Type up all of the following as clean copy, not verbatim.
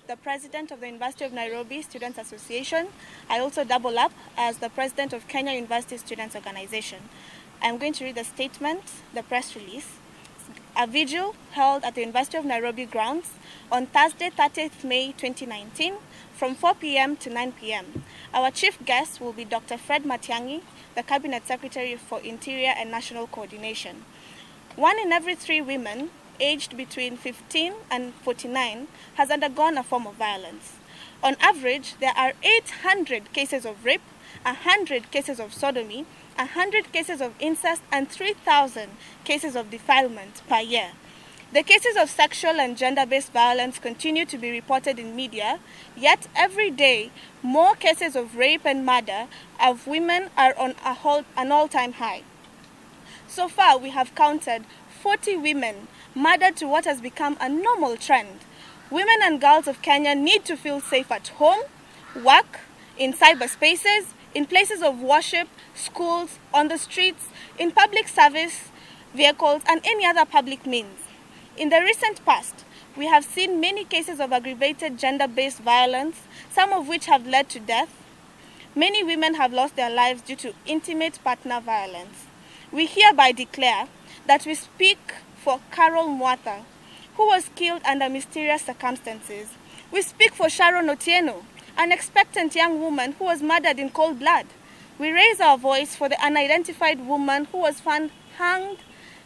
The president of the University of Nairobi Students Association. I also double up as the president of Kenya University Students Organization. I'm going to read the statement, the press release. A vigil held at the University of Nairobi grounds on Thursday, 30th May 2019 from 4 p.m. to 9 p.m. Our chief guest will be Dr. Fred Matiang'I, the Cabinet Secretary for Interior and National Coordination. 1 in every 3 women aged between 15 and 49 has undergone a form of violence. On average, there are 800 cases of rape, 100 cases of sodomy, 100 cases of incest, and 3,000 cases of defilement per year. The cases of sexual and gender-based violence continue to be reported in media, yet every day more cases of rape and murder of women are on an all-time high. So far, we have counted 40 women murdered to what has become a normal trend. Women and girls of Kenya need to feel safe at home, work, in cyberspaces, in places of worship, schools, on the streets, in public service vehicles, and any other public means. In the recent past, we have seen many cases of aggravated gender-based violence, some of which have led to death. Many women have lost their lives due to intimate partner violence. We hereby declare that we speak for Carol Mwatha, who was killed under mysterious circumstances. We speak for Sharon Otieno, an expectant young woman who was murdered in cold blood. We raise our voice for the unidentified woman who was found hanged,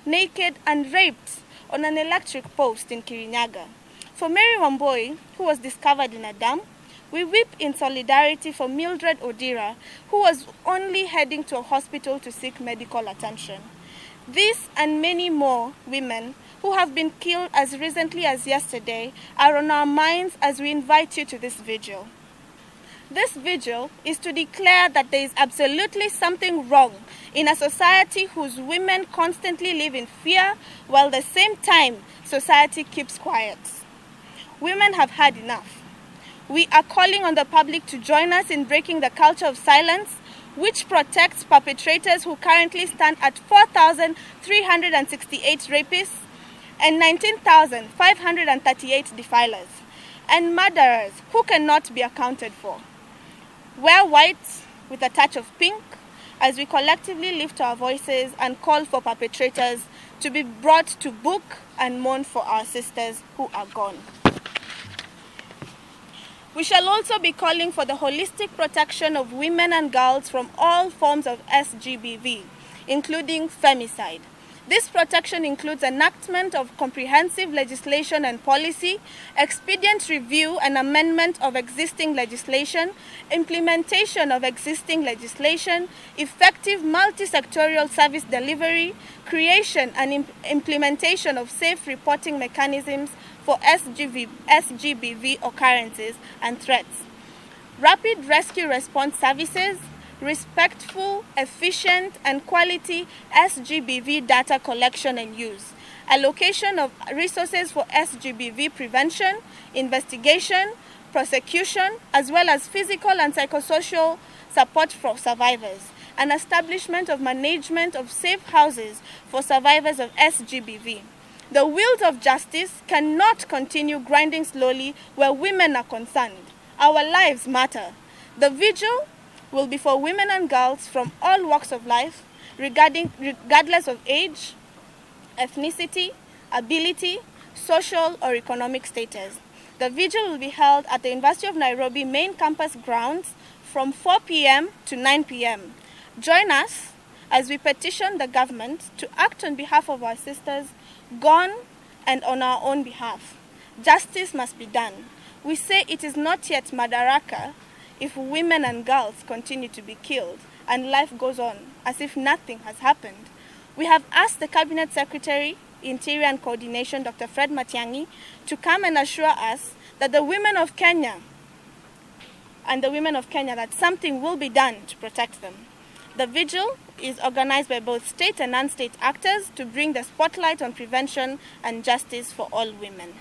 naked, and raped on an electric post in Kirinyaga. For Mary Wamboi, who was discovered in a dam, we weep in solidarity for Mildred Odira, who was only heading to a hospital to seek medical attention. These and many more women who have been killed as recently as yesterday are on our minds as we invite you to this vigil. This vigil is to declare that there is absolutely something wrong in a society whose women constantly live in fear, while at the same time society keeps quiet. Women have had enough. We are calling on the public to join us in breaking the culture of silence, which protects perpetrators who currently stand at 4,368 rapists and 19,538 defilers, and murderers who cannot be accounted for. Wear white with a touch of pink as we collectively lift our voices and call for perpetrators to be brought to book and mourn for our sisters who are gone. We shall also be calling for the holistic protection of women and girls from all forms of SGBV, including femicide. This protection includes enactment of comprehensive legislation and policy, expedient review and amendment of existing legislation, implementation of existing legislation, effective multi-sectorial service delivery, creation and implementation of safe reporting mechanisms for SGBV occurrences and threats, rapid rescue response services, respectful, efficient, and quality SGBV data collection and use, allocation of resources for SGBV prevention, investigation, prosecution, as well as physical and psychosocial support for survivors, and establishment of management of safe houses for survivors of SGBV. The wheels of justice cannot continue grinding slowly where women are concerned. Our lives matter. The vigil will be for women and girls from all walks of life, regardless of age, ethnicity, ability, social or economic status. The vigil will be held at the University of Nairobi main campus grounds from 4 p.m. to 9 p.m. Join us as we petition the government to act on behalf of our sisters gone and on our own behalf. Justice must be done. We say it is not yet Madaraka if women and girls continue to be killed and life goes on as if nothing has happened. We have asked the Cabinet Secretary, Interior and Coordination, Dr. Fred Matiang'I, to come and assure us that the women of Kenya that something will be done to protect them. The vigil is organized by both state and non-state actors to bring the spotlight on prevention and justice for all women.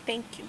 Thank you.